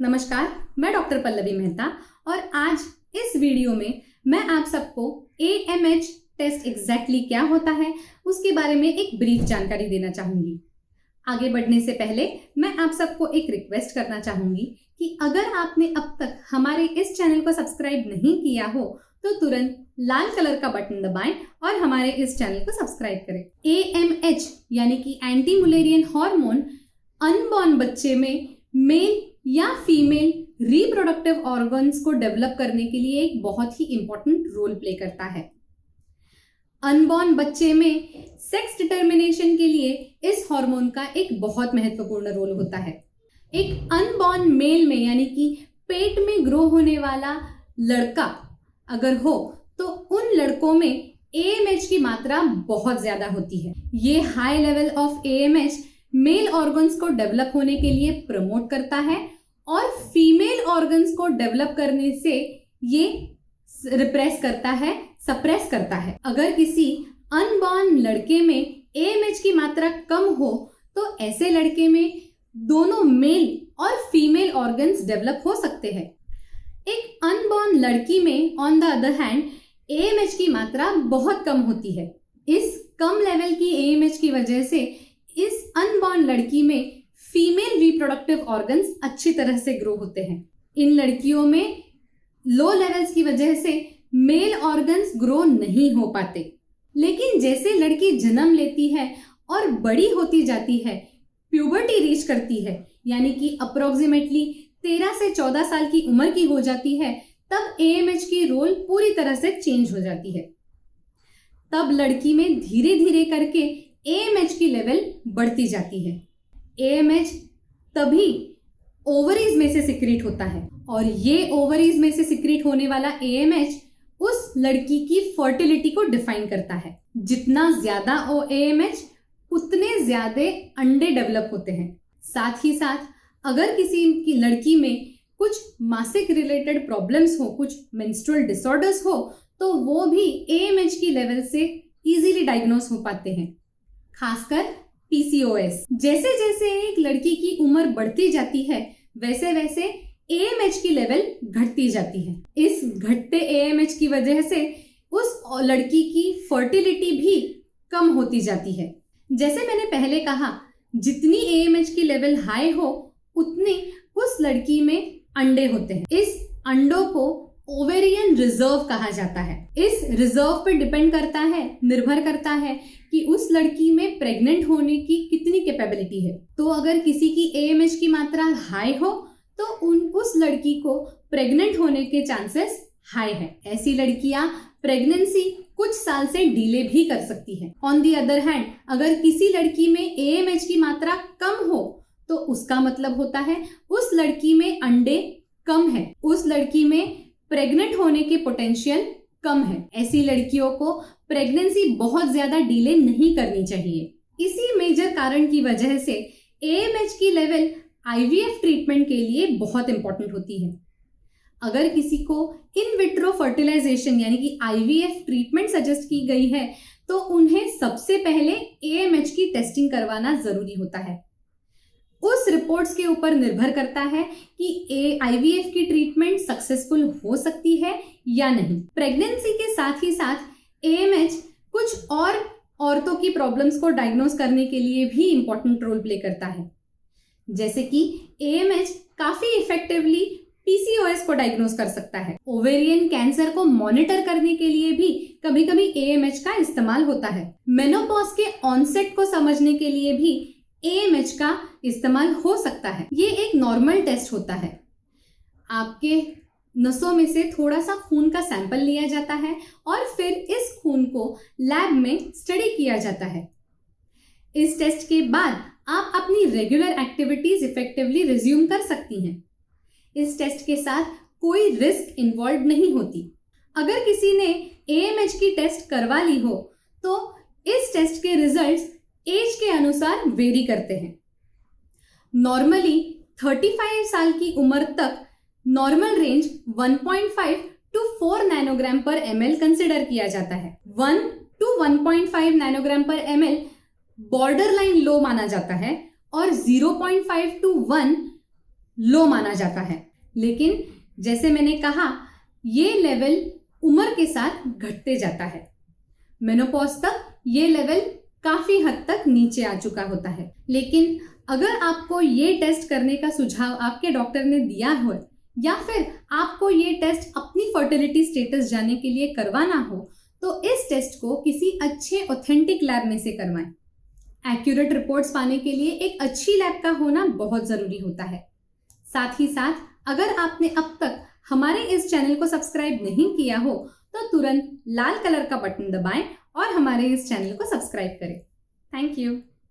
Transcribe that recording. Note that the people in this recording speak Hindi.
नमस्कार, मैं डॉक्टर पल्लवी मेहता और आज इस वीडियो में मैं आप सबको AMH टेस्ट एग्जैक्टली क्या होता है उसके बारे में एक ब्रीफ जानकारी देना चाहूंगी। आगे बढ़ने से पहले मैं आप सबको एक रिक्वेस्ट करना चाहूंगी कि अगर आपने अब तक हमारे इस चैनल को सब्सक्राइब नहीं किया हो तो तुरंत लाल कलर का बटन दबाएं और हमारे इस चैनल को सब्सक्राइब करें। AMH यानी कि एंटी मुलेरियन हार्मोन अनबॉर्न बच्चे में मेल या फीमेल रिप्रोडक्टिव ऑर्गन्स को डेवलप करने के लिए एक बहुत ही इंपॉर्टेंट रोल प्ले करता है। अनबॉर्न बच्चे में सेक्स डिटर्मिनेशन के लिए इस हार्मोन का एक बहुत महत्वपूर्ण रोल होता है। एक अनबॉर्न मेल में यानी कि पेट में ग्रो होने वाला लड़का अगर हो तो उन लड़कों में AMH की मात्रा बहुत ज्यादा होती है। ये high level of AMH male organs को डेवलप होने के लिए प्रमोट करता है और फीमेल ऑर्गन्स को डेवलप करने से ये रिप्रेस करता है, सप्रेस करता है। अगर किसी अनबॉर्न लड़के में AMH की मात्रा कम हो तो ऐसे लड़के में दोनों मेल और फीमेल ऑर्गन्स डेवलप हो सकते हैं। एक अनबॉर्न लड़की में on the other hand AMH की मात्रा बहुत कम होती है। इस कम लेवल की AMH की वजह से इस अनबॉर्न लड़की में फीमेल रिप्रोडक्टिव ऑर्गन्स अच्छी तरह से ग्रो होते हैं। इन लड़कियों में लो लेवल्स की वजह से मेल ऑर्गन्स ग्रो नहीं हो पाते। लेकिन जैसे लड़की जन्म लेती है और बड़ी होती जाती है, प्यूबर्टी रीच करती है, यानी कि अप्रोक्सीमेटली 13 से 14 साल की उम्र की हो जाती है, तब AMH की रोल पूरी तरह से चेंज हो जाती है। तब लड़की में धीरे धीरे करके AMH की लेवल बढ़ती जाती है। AMH तभी ओवरीज में से सिक्रीट होता है और ये ओवरीज में से सिक्रीट होने वाला AMH उस लड़की की फर्टिलिटी को डिफाइन करता है। जितना ज्यादा AMH उतने ज्यादा अंडे डेवलप होते हैं। साथ ही साथ अगर किसी की लड़की में कुछ मासिक रिलेटेड प्रॉब्लम्स हो, कुछ मेंस्ट्रुअल डिसऑर्डर्स हो, तो वो भी AMH की लेवल से इजीली डायग्नोस हो पाते हैं, खासकर PCOS। जैसे जैसे एक लड़की की उम्र बढ़ती जाती है वैसे वैसे AMH की लेवल घटती जाती है। इस घटते AMH की वजह से उस लड़की की फर्टिलिटी भी कम होती जाती है। जैसे मैंने पहले कहा, जितनी AMH की लेवल हाई हो उतनी उस लड़की में अंडे होते हैं। इस अंडों को ओवेरियन रिजर्व कहा जाता है। इस रिजर्व पर डिपेंड करता है, निर्भर करता है कि उस लड़की में प्रेग्नेंट होने की कितनी कैपेबिलिटी है। तो अगर किसी की AMH की मात्रा हाई हो तो उस लड़की को प्रेग्नेंट होने के चांसेस हाई है। ऐसी लड़कियां प्रेगनेंसी कुछ साल से डिले भी कर सकती है। ऑन दी अदर हैंड अगर किसी लड़की में AMH की मात्रा कम हो तो उसका मतलब होता है उस लड़की में अंडे कम है, उस लड़की में प्रेग्नेंट होने के पोटेंशियल कम है। ऐसी लड़कियों को प्रेगनेंसी बहुत ज्यादा डिले नहीं करनी चाहिए। इसी मेजर कारण की वजह से AMH की लेवल IVF ट्रीटमेंट के लिए बहुत इंपॉर्टेंट होती है। अगर किसी को इन विट्रो फर्टिलाइजेशन यानी कि IVF ट्रीटमेंट सजेस्ट की गई है तो उन्हें सबसे पहले AMH की टेस्टिंग करवाना जरूरी होता है। उस रिपोर्ट्स के ऊपर निर्भर करता है कि IVF की ट्रीटमेंट सक्सेसफुल हो सकती है या नहीं। प्रेगनेंसी के साथ ही साथ AMH कुछ और औरतों की प्रॉब्लम्स को डायग्नोस करने के लिए भी इंपॉर्टेंट रोल प्ले करता है। जैसे कि AMH काफी इफेक्टिवली PCOS को डायग्नोस कर सकता है। ओवेरियन कैंसर को मॉनिटर करने के लिए भी कभी कभी AMH का इस्तेमाल होता है। मेनोपॉज के ऑनसेट को समझने के लिए भी AMH का इस्तेमाल हो सकता है। ये एक नॉर्मल टेस्ट होता है। आपके नसों में से थोड़ा सा खून का सैंपल लिया जाता है और फिर इस खून को लैब में स्टडी किया जाता है। इस टेस्ट के बाद आप अपनी रेगुलर एक्टिविटीज इफेक्टिवली रिज्यूम कर सकती हैं। इस टेस्ट के साथ कोई रिस्क इन्वॉल्व नहीं होती। अगर किसी ने AMH की टेस्ट करवा ली हो तो इस टेस्ट के रिजल्ट्स एज के अनुसार वेरी करते हैं। नॉर्मली 35 साल की उम्र तक नॉर्मल रेंज 1.5 to 4 नैनोग्राम पर ml कंसिडर किया जाता है। 1 to 1.5 नैनोग्राम पर ml बॉर्डर लाइन लो माना जाता है और 0.5 to 1 लो माना जाता है। लेकिन जैसे मैंने कहा, ये लेवल उम्र के साथ घटते जाता है। मेनोपॉज तक ये लेवल काफी हद तक नीचे आ चुका होता है। लेकिन अगर आपको ये टेस्ट करने का सुझाव आपके डॉक्टर ने दिया हो या फिर आपको ये टेस्ट अपनी फर्टिलिटी स्टेटस जानने के लिए करवाना हो, तो इस टेस्ट को किसी अच्छे ऑथेंटिक लैब में से करवाएं। एक्यूरेट रिपोर्ट्स पाने के लिए एक अच्छी लैब का होना बहुत जरूरी होता है। साथ ही साथ अगर आपने अब तक हमारे इस चैनल को सब्सक्राइब नहीं किया हो, तो तुरंत लाल कलर का बटन दबाएं और हमारे इस चैनल को सब्सक्राइब करें। Thank you.